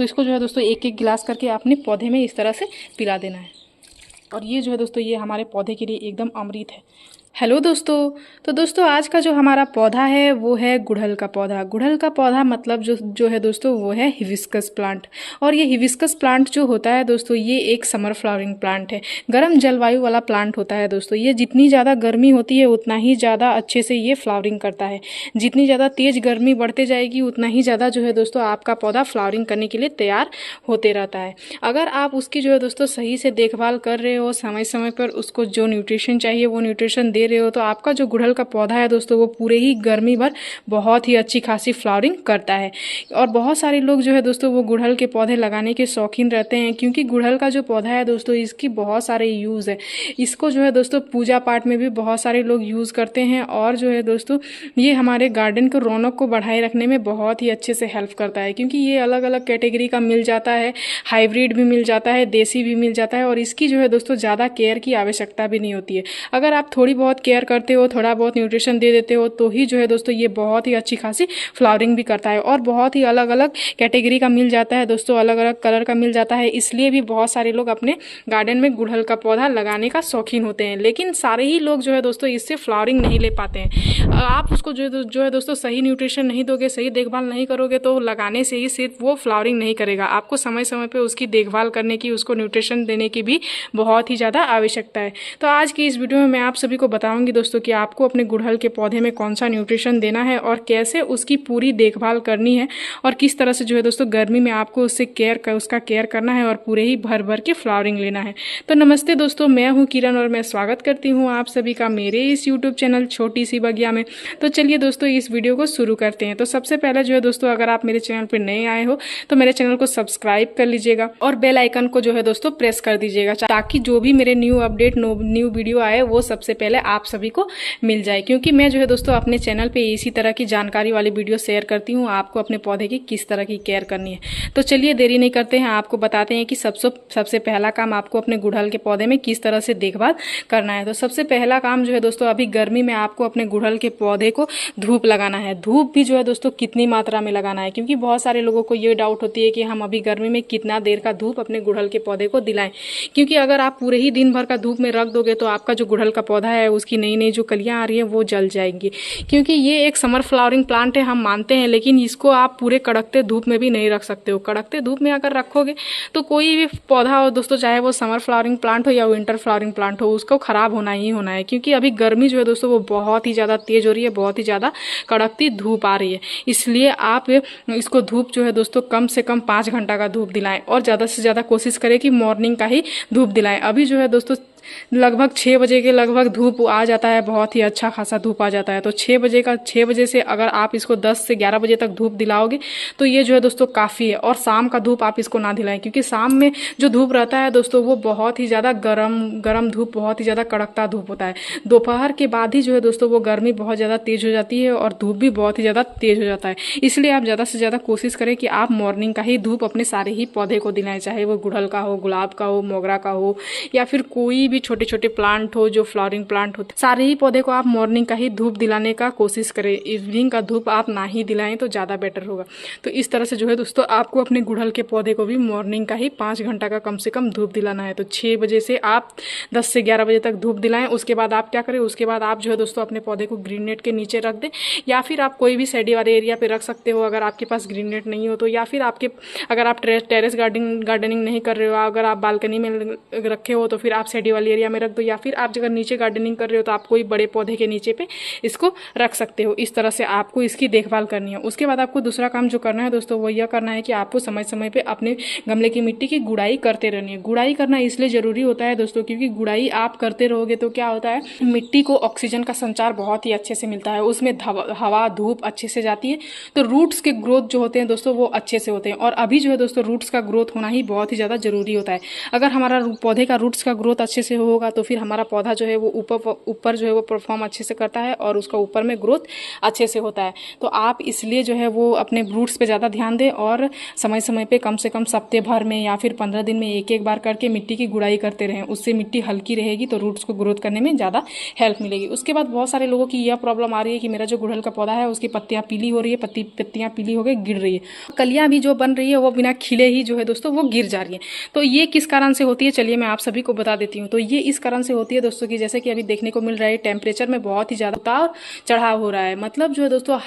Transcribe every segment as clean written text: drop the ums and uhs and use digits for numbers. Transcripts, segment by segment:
तो इसको जो है दोस्तों एक एक गिलास करके आपने पौधे में इस तरह से पिला देना है। और ये जो है दोस्तों ये हमारे पौधे के लिए एकदम अमृत है। हेलो दोस्तों, तो दोस्तों आज का जो हमारा पौधा है वो है गुड़हल का पौधा। गुड़हल का पौधा मतलब जो है दोस्तों वो है हिबिस्कस प्लांट। और ये हिबिस्कस प्लांट जो होता है दोस्तों ये एक समर फ्लावरिंग प्लांट है, गर्म जलवायु वाला प्लांट होता है दोस्तों। ये जितनी ज़्यादा गर्मी होती है उतना ही ज़्यादा अच्छे से ये फ्लावरिंग करता है। जितनी ज़्यादा तेज़ गर्मी बढ़ते जाएगी उतना ही ज़्यादा जो है दोस्तों आपका पौधा फ्लावरिंग करने के लिए तैयार होते रहता है। अगर आप उसकी जो है दोस्तों सही से देखभाल कर रहे हो, समय समय पर उसको जो न्यूट्रिशन चाहिए वो न्यूट्रिशन दे रहे हो, तो आपका जो गुड़हल का पौधा है दोस्तों वो पूरे ही गर्मी भर बहुत ही अच्छी खासी फ्लावरिंग करता है। और बहुत सारे लोग जो है दोस्तों वो गुड़हल के पौधे लगाने के शौकीन रहते हैं, क्योंकि गुड़हल का जो पौधा है दोस्तों इसकी बहुत सारे यूज़ है। इसको जो है दोस्तों पूजा पाठ में भी बहुत सारे लोग यूज़ करते हैं। और जो है दोस्तों ये हमारे गार्डन को रौनक को बढ़ाए रखने में बहुत ही अच्छे से हेल्प करता है, क्योंकि ये अलग अलग कैटेगरी का मिल जाता है, हाइब्रिड भी मिल जाता है, देसी भी मिल जाता है। और इसकी जो है दोस्तों ज़्यादा केयर की आवश्यकता भी नहीं होती है। अगर आप थोड़ी बहुत केयर करते हो, थोड़ा बहुत न्यूट्रिशन दे देते हो, तो ही जो है दोस्तों ये बहुत ही अच्छी खासी फ्लावरिंग भी करता है। और बहुत ही अलग अलग कैटेगरी का मिल जाता है दोस्तों, अलग अलग कलर का मिल जाता है। इसलिए भी बहुत सारे लोग अपने गार्डन में गुड़हल का पौधा लगाने का शौकीन होते हैं, लेकिन सारे ही लोग जो है दोस्तों इससे फ्लावरिंग नहीं ले पाते हैं। आप उसको जो है दोस्तों सही न्यूट्रिशन नहीं दोगे, सही देखभाल नहीं करोगे, तो लगाने से ही सिर्फ वो फ्लावरिंग नहीं करेगा। आपको समय समय पर उसकी देखभाल करने की, उसको न्यूट्रिशन देने की भी बहुत ही ज़्यादा आवश्यकता है। तो आज की इस वीडियो में मैं आप सभी को बताऊंगी दोस्तों कि आपको अपने गुड़हल के पौधे में कौन सा न्यूट्रिशन देना है और कैसे उसकी पूरी देखभाल करनी है, और किस तरह से जो है दोस्तों गर्मी में आपको उसका केयर करना है और पूरे ही भर भर के फ्लावरिंग लेना है। तो नमस्ते दोस्तों, मैं हूँ किरण और मैं स्वागत करती हूँ आप सभी का मेरे इस यूट्यूब चैनल छोटी सी बगिया में। तो चलिए दोस्तों इस वीडियो को शुरू करते हैं। तो सबसे पहले जो है दोस्तों अगर आप मेरे चैनल पर नए आए हो तो मेरे चैनल को सब्सक्राइब कर लीजिएगा और बेल आइकन को जो है दोस्तों प्रेस कर दीजिएगा, ताकि जो भी मेरे न्यू अपडेट न्यू वीडियो आए वो सबसे पहले आप सभी को मिल जाए। क्योंकि मैं जो है दोस्तों अपने चैनल पे इसी तरह की जानकारी वाली वीडियो शेयर करती हूँ, आपको अपने पौधे की किस तरह की केयर करनी है। तो चलिए देरी नहीं करते हैं, आपको बताते हैं कि सबसे पहला काम आपको अपने गुड़हल के पौधे में किस तरह से देखभाल करना है। तो सबसे पहला काम जो है दोस्तों अभी गर्मी में आपको अपने गुड़हल के पौधे को धूप लगाना है। धूप भी जो है दोस्तों कितनी मात्रा में लगाना है, क्योंकि बहुत सारे लोगों को ये डाउट होती है कि हम अभी गर्मी में कितना देर का धूप अपने गुड़हल के पौधे को दिलाएं। क्योंकि अगर आप पूरे ही दिन भर का धूप में रख दोगे तो आपका जो गुड़हल का पौधा है उसकी नई नई जो कलियां आ रही हैं वो जल जाएंगी। क्योंकि ये एक समर फ्लावरिंग प्लांट है, हम मानते हैं, लेकिन इसको आप पूरे कड़कते धूप में भी नहीं रख सकते हो। कड़कते धूप में अगर रखोगे तो कोई भी पौधा हो दोस्तों, चाहे वो समर फ्लावरिंग प्लांट हो या विंटर फ्लावरिंग प्लांट हो, उसको खराब होना ही होना है। क्योंकि अभी गर्मी जो है दोस्तों वो बहुत ही ज़्यादा तेज हो रही है, बहुत ही ज़्यादा कड़कती धूप आ रही है। इसलिए आप इसको धूप जो है दोस्तों कम से कम 5 घंटा का धूप दिलाएं और ज़्यादा से ज़्यादा कोशिश करें कि मॉर्निंग का ही धूप दिलाएं। अभी जो है दोस्तों लगभग 6 बजे के लगभग धूप आ जाता है, बहुत ही अच्छा खासा धूप आ जाता है। तो 6 बजे से अगर आप इसको 10 से 11 बजे तक धूप दिलाओगे तो ये जो है दोस्तों काफ़ी है। और शाम का धूप आप इसको ना दिलाएं, क्योंकि शाम में जो धूप रहता है दोस्तों वो बहुत ही ज़्यादा गर्म धूप, बहुत ही ज़्यादा कड़कता धूप होता है। दोपहर के बाद ही जो है दोस्तों वो गर्मी बहुत ज़्यादा तेज़ हो जाती है और धूप भी बहुत ही ज़्यादा तेज़ हो जाता है। इसलिए आप ज़्यादा से ज़्यादा कोशिश करें कि आप मॉर्निंग का ही धूप अपने सारे ही पौधे को दिलाएं, चाहे वो गुड़हल का हो, गुलाब का हो, मोगरा का हो, या फिर कोई भी छोटे छोटे प्लांट हो जो फ्लावरिंग प्लांट होते, सारे ही पौधे को आप मॉर्निंग का ही धूप दिलाने का कोशिश करें। इवनिंग का धूप आप ना ही दिलाएं तो ज़्यादा बेटर होगा। तो इस तरह से जो है दोस्तों आपको अपने गुड़हल के पौधे को भी मॉर्निंग का ही 5 घंटा का कम से कम धूप दिलाना है। तो 6 बजे से आप 10 से 11 बजे तक धूप दिलाएं। उसके बाद आप क्या करें, उसके बाद आप जो है दोस्तों अपने पौधे को ग्रीन नेट के नीचे रख दें, या फिर आप कोई भी शेडी वाले एरिया पे रख सकते हो अगर आपके पास ग्रीन नेट नहीं हो तो। या फिर अगर आप टेरेस गार्डनिंग नहीं कर रहे हो, अगर आप बालकनी में रखे हो तो फिर आप शेडी वाले एरिया में रख दो, या फिर आप अगर नीचे गार्डनिंग कर रहे हो तो आप कोई बड़े पौधे के नीचे पे इसको रख सकते हो। इस तरह से आपको इसकी देखभाल करनी है। उसके बाद आपको दूसरा काम जो करना है दोस्तों वो यह करना है कि आपको समय समय पे अपने गमले की मिट्टी की गुड़ाई करते रहनी है। गुड़ाई करना इसलिए जरूरी होता है दोस्तों क्योंकि गुड़ाई आप करते रहोगे तो क्या होता है, मिट्टी को ऑक्सीजन का संचार बहुत ही अच्छे से मिलता है, उसमें हवा धूप अच्छे से जाती है, तो रूट्स के ग्रोथ जो होते हैं दोस्तों वो अच्छे से होते हैं। और अभी जो है दोस्तों रूट्स का ग्रोथ होना ही बहुत ही ज़्यादा जरूरी होता है। अगर हमारा पौधे का रूट्स का ग्रोथ अच्छे से होगा तो फिर हमारा पौधा जो है वो ऊपर जो है वो परफॉर्म अच्छे से करता है और उसका ऊपर में ग्रोथ अच्छे से होता है। तो आप इसलिए जो है वो अपने रूट्स पे ज़्यादा ध्यान दें और समय समय पे कम से कम सप्ताह भर में या फिर 15 दिन में एक एक बार करके मिट्टी की गुड़ाई करते रहें। उससे मिट्टी हल्की रहेगी तो रूट्स को ग्रोथ करने में ज़्यादा हेल्प मिलेगी। उसके बाद बहुत सारे लोगों की यह प्रॉब्लम आ रही है कि मेरा जो गुड़हल का पौधा है उसकी पत्तियाँ पीली हो रही है, पत्तियाँ पीली हो गई, गिर रही है, कलियाँ भी जो बन रही है वो बिना खिले ही जो है दोस्तों वो गिर जा रही है। तो ये किस कारण से होती है, चलिए मैं आप सभी को बता देती हूँ। तो ये इस कारण से होती है दोस्तों कि जैसे कि अभी देखने को मिल रहा है टेम्परेचर में बहुत ही ज़्यादा उतार चढ़ाव हो रहा है। मतलब जो है दोस्तों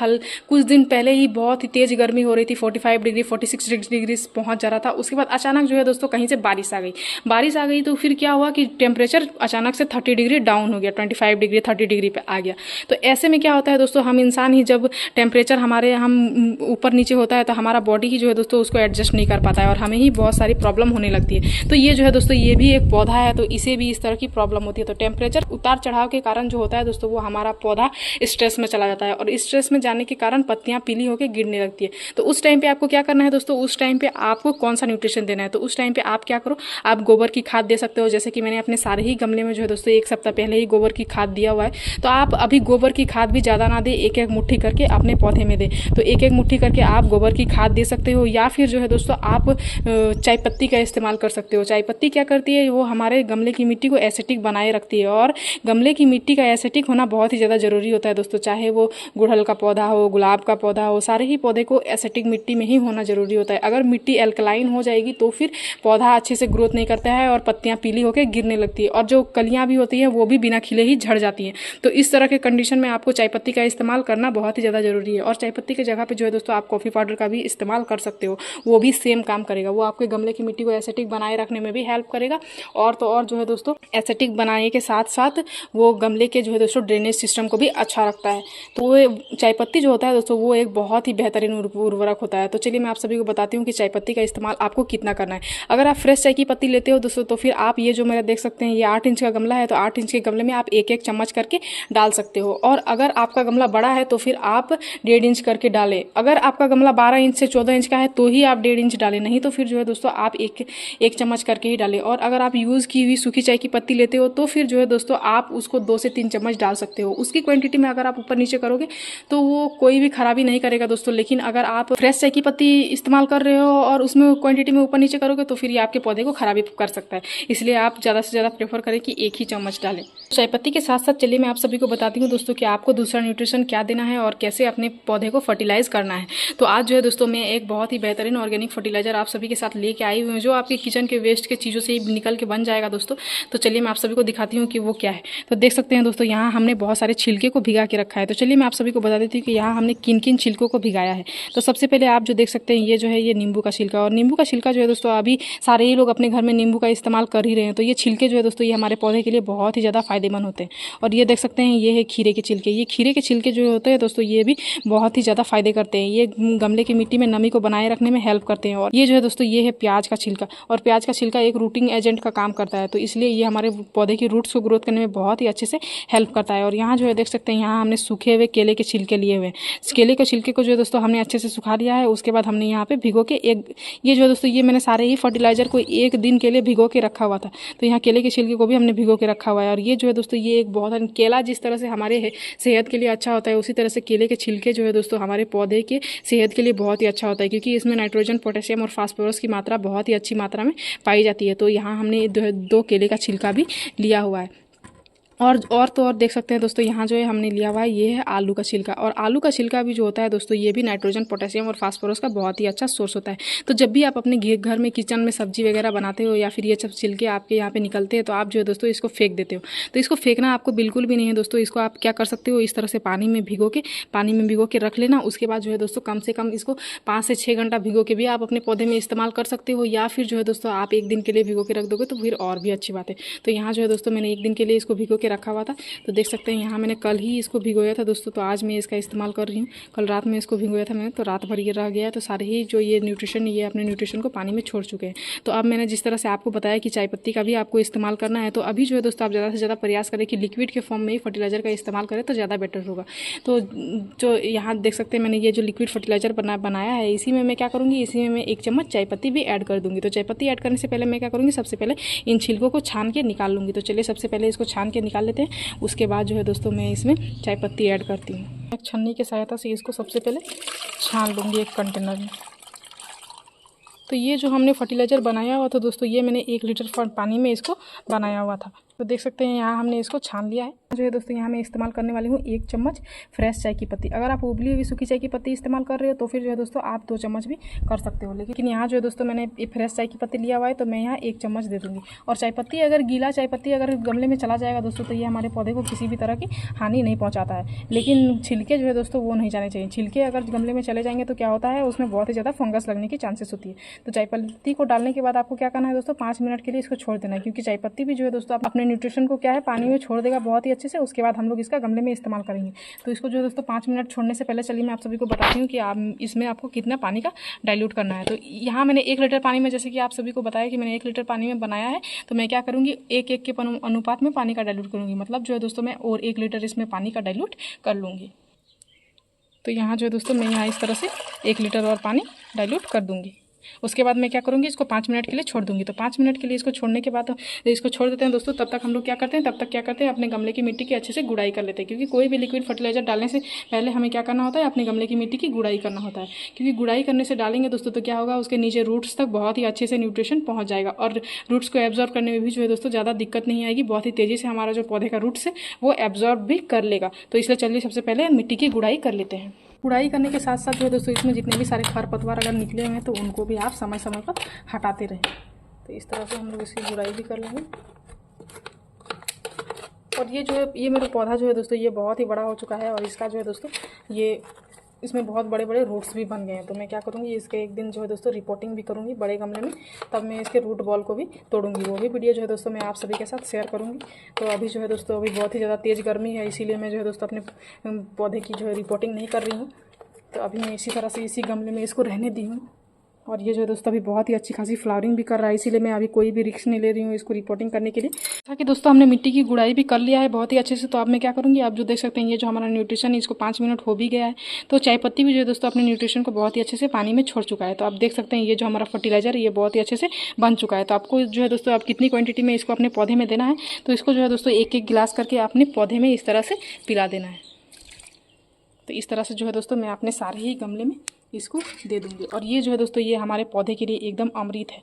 कुछ दिन पहले ही बहुत ही तेज़ गर्मी हो रही थी, 45 डिग्री 46 डिग्री पहुँच जा रहा था। उसके बाद अचानक जो है दोस्तों कहीं से बारिश आ गई तो फिर क्या हुआ कि टेम्परेचर अचानक से 30 डिग्री डाउन हो गया, 25 डिग्री 30 डिग्री पे आ गया। तो ऐसे में क्या होता है दोस्तों, हम इंसान ही जब टेम्परेचर हम ऊपर नीचे होता है तो हमारा बॉडी ही जो है दोस्तों उसको एडजस्ट नहीं कर पाता है और हमें ही बहुत सारी प्रॉब्लम होने लगती है। तो ये जो है दोस्तों ये भी एक पौधा है तो इसे भी इस तरह की प्रॉब्लम होती है। तो टेम्परेचर उतार चढ़ाव के कारण जो होता है दोस्तों वो हमारा पौधा स्ट्रेस में चला जाता है और स्ट्रेस में जाने के कारण पत्तियां पीली होकर गिरने लगती है। तो उस टाइम पे आपको क्या करना है दोस्तों, उस टाइम पे आपको कौन सा न्यूट्रिशन देना है, तो उस टाइम पे आप क्या करो, आप गोबर की खाद दे सकते हो। जैसे कि मैंने अपने सारे ही गमले में जो है दोस्तों 1 सप्ताह पहले ही गोबर की खाद दिया हुआ है। तो आप अभी गोबर की खाद भी ज़्यादा ना दे, एक एक मुट्ठी करके अपने पौधे में दे। तो एक एक मुट्ठी करके आप गोबर की खाद दे सकते हो या फिर जो है दोस्तों आप चाय पत्ती का इस्तेमाल कर सकते हो। चाय पत्ती क्या करती है, वो हमारे गमले की मिट्टी को एसिडिक बनाए रखती है और गमले की मिट्टी का एसिडिक होना बहुत ही ज़्यादा जरूरी होता है दोस्तों। चाहे वो गुड़हल का पौधा हो, गुलाब का पौधा हो, सारे ही पौधे को एसिडिक मिट्टी में ही होना जरूरी होता है। अगर मिट्टी एल्कलाइन हो जाएगी तो फिर पौधा अच्छे से ग्रोथ नहीं करता है और पत्तियां पीली होकर गिरने लगती है और जो कलियां भी होती हैं वो भी बिना खिले ही झड़ जाती हैं। तो इस तरह के कंडीशन में आपको चाय पत्ती का इस्तेमाल करना बहुत ही ज़्यादा जरूरी है। और चाय पत्ती की जगह पे जो है दोस्तों आप कॉफ़ी पाउडर का भी इस्तेमाल कर सकते हो, वो भी सेम काम करेगा। वो आपके गमले की मिट्टी को एसिडिक बनाए रखने में भी हेल्प करेगा और तो और जो है दोस्तों एसिडिक बनाने के साथ साथ वो गमले के जो है दोस्तों ड्रेनेज सिस्टम को भी अच्छा रखता है। तो वो चाय पत्ती जो होता है दोस्तों वो एक बहुत ही बेहतरीन उर्वरक होता है। तो चलिए मैं आप सभी को बताती हूँ कि चाय पत्ती का इस्तेमाल आपको कितना करना है। अगर आप फ्रेश चाय की पत्ती लेते हो दोस्तों तो फिर आप ये जो मेरा देख सकते हैं ये 8 इंच का गमला है, तो 8 इंच के गमले में आप एक एक चम्मच करके डाल सकते हो। और अगर आपका गमला बड़ा है तो फिर आप 1.5 इंच करके डालें। अगर आपका गमला 12 इंच से 14 इंच का है तो ही आप 1.5 इंच डालें, नहीं तो फिर जो है दोस्तों आप एक चम्मच करके ही डालें। और अगर आप यूज़ की हुई सूखी चाय की पत्ती लेते हो तो फिर जो है दोस्तों आप उसको 2 से 3 चम्मच डाल सकते हो। उसकी क्वांटिटी में अगर आप ऊपर नीचे करोगे तो वो कोई भी खराबी नहीं करेगा दोस्तों। लेकिन अगर आप फ्रेश चाय की पत्ती इस्तेमाल कर रहे हो और उसमें क्वांटिटी में ऊपर नीचे करोगे तो फिर ये आपके पौधे को खराबी कर सकता है। इसलिए आप ज़्यादा से ज़्यादा प्रेफर करें कि एक ही चम्मच डालें। चाय पत्ती के साथ साथ चलिए मैं आप सभी को बताती हूँ दोस्तों कि आपको दूसरा न्यूट्रिशन क्या देना है और कैसे अपने पौधे को फर्टिलाइज करना है। तो आज जो है दोस्तों मैं एक बहुत ही बेहतरीन ऑर्गेनिक फर्टिलाइजर आप सभी के साथ लेके आई हुई हूँ जो आपके किचन के वेस्ट के चीज़ों से ही निकल के बन जाएगा दोस्तों। तो चलिए मैं आप सभी को दिखाती हूँ कि वो क्या है। तो देख सकते हैं दोस्तों यहाँ हमने बहुत सारे छिलके को भिगा के रखा है। तो चलिए मैं आप सभी को बता देती हूँ कि यहाँ हमने किन किन छिलकों को भिगाया है। तो सबसे पहले आप जो देख सकते हैं ये जो है ये नींबू का छिलका, और नींबू का छिलका जो है दोस्तों अभी सारे ही लोग अपने घर में नींबू का इस्तेमाल कर ही रहे हैं। तो ये छिलके जो है दोस्तों ये हमारे पौधे के लिए बहुत ही ज़्यादा फायदेमंद होते हैं। और ये देख सकते हैं ये है खीरे के छिलके। ये खीरे के छिलके जो होते हैं दोस्तों ये भी बहुत ही ज़्यादा फायदे करते हैं। ये गमले की मिट्टी में नमी को बनाए रखने में हेल्प करते हैं। और ये जो है दोस्तों ये है प्याज का छिलका, और प्याज का छिलका एक रूटिंग एजेंट का काम करता है। तो इसलिए ये हमारे पौधे की रूट्स को ग्रोथ करने में बहुत ही अच्छे से हेल्प करता है। और यहाँ जो है देख सकते हैं यहाँ हमने सूखे हुए केले के छिलके लिए हुए हैं। केले के छिलके को जो है दोस्तों हमने अच्छे से सुखा लिया है। उसके बाद हमने यहाँ पे भिगो के ये जो है दोस्तों ये मैंने सारे ही फर्टिलाइजर को 1 दिन के लिए भिगो के रखा हुआ था। तो यहाँ केले के छिलके को भी हमने भिगो के रखा हुआ है। और ये जो है दोस्तों ये एक बहुत केला जिस तरह से हमारे सेहत के लिए अच्छा होता है उसी तरह से केले के छिलके जो है दोस्तों हमारे पौधे के सेहत के लिए बहुत ही अच्छा होता है, क्योंकि इसमें नाइट्रोजन, पोटेशियम और फास्फोरस की मात्रा बहुत ही अच्छी मात्रा में पाई जाती है। तो यहाँ हमने 2 केले का छिलका भी लिया हुआ है। और तो और देख सकते हैं दोस्तों यहाँ जो है हमने लिया हुआ है ये है आलू का छिलका। और आलू का छिलका भी जो होता है दोस्तों ये भी नाइट्रोजन, पोटेशियम और फास्फोरस का बहुत ही अच्छा सोर्स होता है। तो जब भी आप अपने घर में किचन में सब्जी वगैरह बनाते हो या फिर ये सब छिलके आपके यहाँ पे निकलते हैं तो आप जो है दोस्तों इसको फेंक देते हो। तो इसको फेंकना आपको बिल्कुल भी नहीं है दोस्तों। इसको आप क्या कर सकते हो, इस तरह से पानी में भिगो के रख लेना। उसके बाद जो है दोस्तों कम से कम इसको 5 से 6 घंटा भिगो के भी आप अपने पौधे में इस्तेमाल कर सकते हो, या फिर जो है दोस्तों आप 1 दिन के लिए भिगो के रख दोगे तो फिर और भी अच्छी बात है। तो यहाँ जो है दोस्तों मैंने 1 दिन के लिए इसको भिगो के रखा हुआ था। तो देख सकते हैं यहाँ मैंने कल ही इसको भिगोया था दोस्तों, तो आज मैं इसका इस्तेमाल कर रही हूँ। कल रात में इसको भिगोया था मैंने, तो रात भर ये रह गया है, तो सारे ही जो ये न्यूट्रिशन ये अपने न्यूट्रिशन को पानी में छोड़ चुके हैं। तो अब मैंने जिस तरह से आपको बताया कि चाय पत्ती का भी आपको इस्तेमाल करना है, तो अभी जो है दोस्तों आप ज़्यादा से ज़्यादा प्रयास करें कि लिक्विड के फॉर्म में ही फर्टिलाइज़र का इस्तेमाल करें तो ज़्यादा बेटर होगा। तो जो यहाँ देख सकते हैं मैंने ये जो लिक्विड फर्टिलाइज़र बनाया है, इसी में मैं क्या करूँगी, इसी में मैं 1 चम्मच चाय पत्ती भी ऐड कर दूँगी। तो चाय पत्ती ऐड करने से पहले मैं क्या करूँगी, सबसे पहले इन छिलकों को छान के निकाल लूँगी। तो चलिए सबसे पहले इसको छान के निकाल लेते हैं, उसके बाद जो है दोस्तों मैं इसमें चाय पत्ती ऐड करती हूँ। एक छन्नी की सहायता से इसको सबसे पहले छान लूँगी एक कंटेनर में। तो ये जो हमने फर्टिलाइज़र बनाया हुआ था दोस्तों, ये मैंने 1 लीटर पानी में इसको बनाया हुआ था। तो देख सकते हैं यहाँ हमने इसको छान लिया है। जो है दोस्तों यहाँ मैं इस्तेमाल करने वाली हूँ 1 चम्मच फ्रेश चाय की पत्ती। अगर आप उबली हुई सूखी चाय की पत्ती इस्तेमाल कर रहे हो तो फिर जो है दोस्तों आप 2 चम्मच भी कर सकते हो, लेकिन यहाँ जो है दोस्तों मैंने फ्रेश चाय की पत्ती लिया हुआ है, तो मैं यहाँ 1 चम्मच दे दूँगी। और चाय पत्ती अगर गीला चाय पत्ती अगर गमले में चला जाएगा दोस्तों, तो ये हमारे पौधे को किसी भी तरह की हानि नहीं पहुँचाता है। लेकिन छिलके जो है दोस्तों वो नहीं जाने चाहिए। छिलके अगर गमले में चले जाएंगे तो क्या होता है, उसमें बहुत ही ज़्यादा फंगस लगने की चांसेस होती है। तो चाय पत्ती को डालने के बाद आपको क्या करना है दोस्तों, 5 मिनट के लिए इसको छोड़ देना है, क्योंकि चाय पत्ती भी जो है दोस्तों अपने न्यूट्रिशन को क्या है पानी में छोड़ देगा बहुत ही अच्छे से। उसके बाद हम लोग इसका गमले में इस्तेमाल करेंगे। तो इसको जो है दोस्तों 5 मिनट छोड़ने से पहले चलिए मैं आप सभी को बताती हूँ कि आप इसमें आपको कितना पानी का डाइल्यूट करना है। तो यहाँ मैंने 1 लीटर पानी में, जैसे कि आप सभी को बताया कि मैंने 1 लीटर पानी में बनाया है, तो मैं क्या करूँगी 1-1 के अनुपात में पानी का डाइल्यूट करूँगी। मतलब जो है दोस्तों मैं और 1 लीटर इसमें पानी का डाइल्यूट कर लूँगी। तो यहाँ जो है दोस्तों मैं यहाँ इस तरह से 1 लीटर और पानी डाइल्यूट कर दूँगी। उसके बाद मैं क्या करूँगी, इसको 5 मिनट के लिए छोड़ दूँगी। तो 5 मिनट के लिए इसको छोड़ने के बाद इसको छोड़ देते हैं दोस्तों। तब तक हम लोग क्या करते हैं, अपने गमले की मिट्टी की अच्छे से गुड़ाई कर लेते हैं, क्योंकि कोई भी लिक्विड फर्टिलाइजर डालने से पहले हमें क्या करना होता है, अपने गमले की मिट्टी की गुड़ाई करना होता है। क्योंकि गुड़ाई करने से डालेंगे दोस्तों तो क्या होगा, उसके नीचे रूट्स तक बहुत ही अच्छे से न्यूट्रिशन पहुँच जाएगा, और रूट्स को एब्जॉर्ब करने में भी जो है दोस्तों ज़्यादा दिक्कत नहीं आएगी। बहुत ही तेज़ी से हमारा जो पौधे का रूट्स है वो एब्जॉर्ब भी कर लेगा। तो इसलिए चलिए सबसे पहले मिट्टी की गुड़ाई कर लेते हैं। गुड़ाई करने के साथ साथ जो है दोस्तों इसमें जितने भी सारे खरपतवार अगर निकले हुए हैं तो उनको भी आप समय समय पर हटाते रहें। तो इस तरह से हम लोग इसकी गुड़ाई भी कर लेंगे। और ये जो है ये मेरा पौधा जो है दोस्तों ये बहुत ही बड़ा हो चुका है, और इसका जो है दोस्तों ये इसमें बहुत बड़े बड़े रूट्स भी बन गए हैं। तो मैं क्या करूँगी, इसके एक दिन जो है दोस्तों रिपोर्टिंग भी करूँगी बड़े गमले में, तब मैं इसके रूट बॉल को भी तोड़ूंगी। वो भी वीडियो जो है दोस्तों मैं आप सभी के साथ शेयर करूँगी। तो अभी जो है दोस्तों अभी बहुत ही ज़्यादा तेज़ गर्मी है, इसीलिए मैं जो है दोस्तों अपने पौधे की जो है रिपोर्टिंग नहीं कर रही हूँ। तो अभी मैं इसी तरह से इसी गमले में इसको रहने दी हूँ। और ये जो है दोस्तों अभी बहुत ही अच्छी खासी फ्लावरिंग भी कर रहा है, इसीलिए मैं अभी कोई भी रिस्क नहीं ले रही हूँ इसको रिपोर्टिंग करने के लिए। जैसा कि दोस्तों हमने मिट्टी की गुड़ाई भी कर लिया है बहुत ही अच्छे से। तो अब मैं क्या करूँगी, आप जो देख सकते हैं ये जो हमारा न्यूट्रिशन है इसको 5 मिनट हो भी गया है। तो चाय पत्ती भी जो है दोस्तों अपने न्यूट्रिशन को बहुत ही अच्छे से पानी में छोड़ चुका है। तो आप देख सकते हैं ये जो हमारा फर्टिलाइजर ये बहुत ही अच्छे से बन चुका है। तो आपको जो है दोस्तों आप कितनी क्वान्टिटी में इसको अपने पौधे में देना है, तो इसको जो है दोस्तों 1-1 गिलास करके अपने पौधे में इस तरह से पिला देना है। तो इस तरह से जो है दोस्तों मैं अपने सारे ही गमले में इसको दे दूँगी। और ये जो है दोस्तों ये हमारे पौधे के लिए एकदम अमृत है।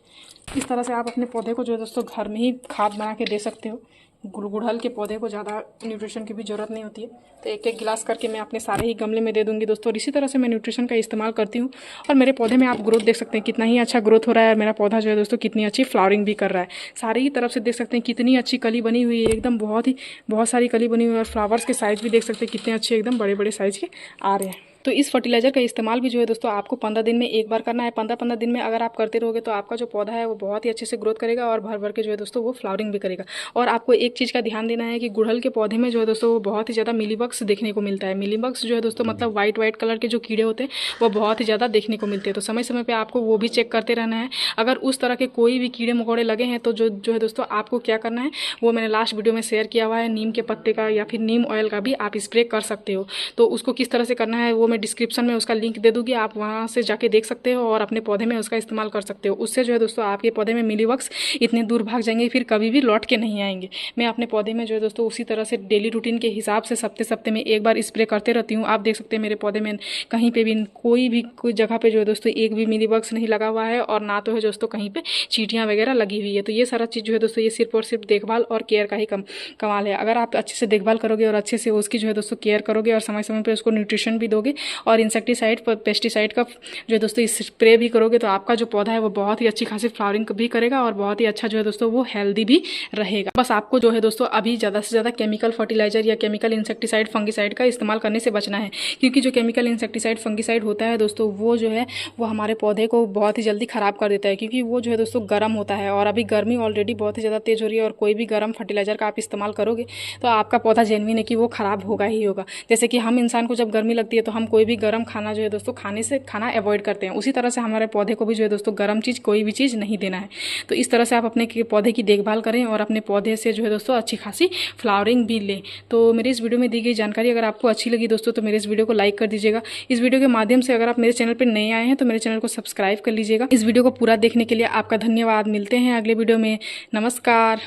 इस तरह से आप अपने पौधे को जो है दोस्तों घर में ही खाद बना के दे सकते हो। गुड़हल के पौधे को ज़्यादा न्यूट्रिशन की भी ज़रूरत नहीं होती है। तो 1-1 गिलास करके मैं अपने सारे ही गमले में दे दूँगी दोस्तों। और इसी तरह से मैं न्यूट्रिशन का इस्तेमाल करती हूँ। और मेरे पौधे में आप ग्रोथ देख सकते हैं कितना ही अच्छा ग्रोथ हो रहा है, और मेरा पौधा जो है दोस्तों कितनी अच्छी फ्लावरिंग भी कर रहा है। सारी ही तरफ से देख सकते हैं कितनी अच्छी कली बनी हुई है, एकदम बहुत सारी कली बनी हुई है। और फ्लावर्स के साइज़ भी देख सकते हैं कितने अच्छे एकदम बड़े बड़े साइज़ के आ रहे हैं। तो इस फर्टिलाइज़र का इस्तेमाल भी जो है दोस्तों आपको 15 दिन में एक बार करना है। 15-15 दिन में अगर आप करते रहोगे तो आपका जो पौधा है वो बहुत ही अच्छे से ग्रोथ करेगा, और भर भर के जो है दोस्तों वो फ्लावरिंग भी करेगा। और आपको एक चीज़ का ध्यान देना है कि गुड़हल के पौधे में जो है दोस्तों वो बहुत ही ज़्यादा मिलीबग्स देखने को मिलता है। मिलीबग्स जो है दोस्तों मतलब वाइट कलर के जो कीड़े होते हैं वो बहुत ही ज़्यादा देखने को मिलते हैं। तो समय समय पर आपको वो भी चेक करते रहना है। अगर उस तरह के कोई भी कीड़े मकोड़े लगे हैं तो जो है दोस्तों आपको क्या करना है वो मैंने लास्ट वीडियो में शेयर किया हुआ है। नीम के पत्ते का या फिर नीम ऑयल का भी आप स्प्रे कर सकते हो। तो उसको किस तरह से करना है वो मैं डिस्क्रिप्शन में उसका लिंक दे दूंगी, आप वहां से जाके देख सकते हो और अपने पौधे में उसका इस्तेमाल कर सकते हो। उससे जो है दोस्तों आपके पौधे में मिलीबग्स इतने दूर भाग जाएंगे फिर कभी भी लौट के नहीं आएंगे। मैं अपने पौधे में जो है दोस्तों उसी तरह से डेली रूटीन के हिसाब से सप्ते में एक बार स्प्रे करते रहती हूँ। आप देख सकते हैं मेरे पौधे में कहीं पे भी कोई जगह पे जो है दोस्तों एक भी मिलीबग्स नहीं लगा हुआ है, और ना तो है दोस्तों कहीं पे चींटियां वगैरह लगी हुई है। तो ये सारा चीज़ जो है दोस्तों ये सिर्फ और सिर्फ देखभाल और केयर का ही कमाल है। अगर आप अच्छे से देखभाल करोगे और अच्छे से उसकी जो है दोस्तों केयर करोगे और समय समय पर उसको न्यूट्रिशन भी दोगे और इंसेक्टिसाइड पेस्टिसाइड का जो है दोस्तों स्प्रे भी करोगे तो आपका जो पौधा है वो बहुत ही अच्छी खासी फ्लावरिंग भी करेगा और बहुत ही अच्छा जो है दोस्तों वो हेल्दी भी रहेगा। बस आपको जो है दोस्तों अभी ज़्यादा से ज़्यादा केमिकल फर्टिलाइजर या केमिकल इंसेक्टिसाइड फंगिसाइड का इस्तेमाल करने से बचना है, क्योंकि जो केमिकल इंसेक्टिसाइड फंगिसाइड होता है दोस्तों वो जो है वो हमारे पौधे को बहुत ही जल्दी ख़राब कर देता है, क्योंकि वो जो है दोस्तों गर्म होता है और अभी गर्मी ऑलरेडी बहुत ही ज़्यादा तेज़ हो रही है और कोई भी गर्म फर्टिलाइजर का आप इस्तेमाल करोगे तो आपका पौधा जेन्युइन है कि वो ख़राब होगा ही होगा। जैसे कि हम इंसान को जब गर्मी लगती है तो हम कोई भी गर्म खाना जो है दोस्तों खाना अवॉइड करते हैं, उसी तरह से हमारे पौधे को भी जो है दोस्तों गर्म चीज़ कोई भी चीज़ नहीं देना है। तो इस तरह से आप अपने पौधे की देखभाल करें और अपने पौधे से जो है दोस्तों अच्छी खासी फ्लावरिंग भी लें। तो मेरी इस वीडियो में दी गई जानकारी अगर आपको अच्छी लगी दोस्तों तो मेरे इस वीडियो को लाइक कर दीजिएगा। इस वीडियो के माध्यम से अगर आप मेरे चैनल पर नए आए हैं तो मेरे चैनल को सब्सक्राइब कर लीजिएगा। इस वीडियो को पूरा देखने के लिए आपका धन्यवाद। मिलते हैं अगले वीडियो में। नमस्कार।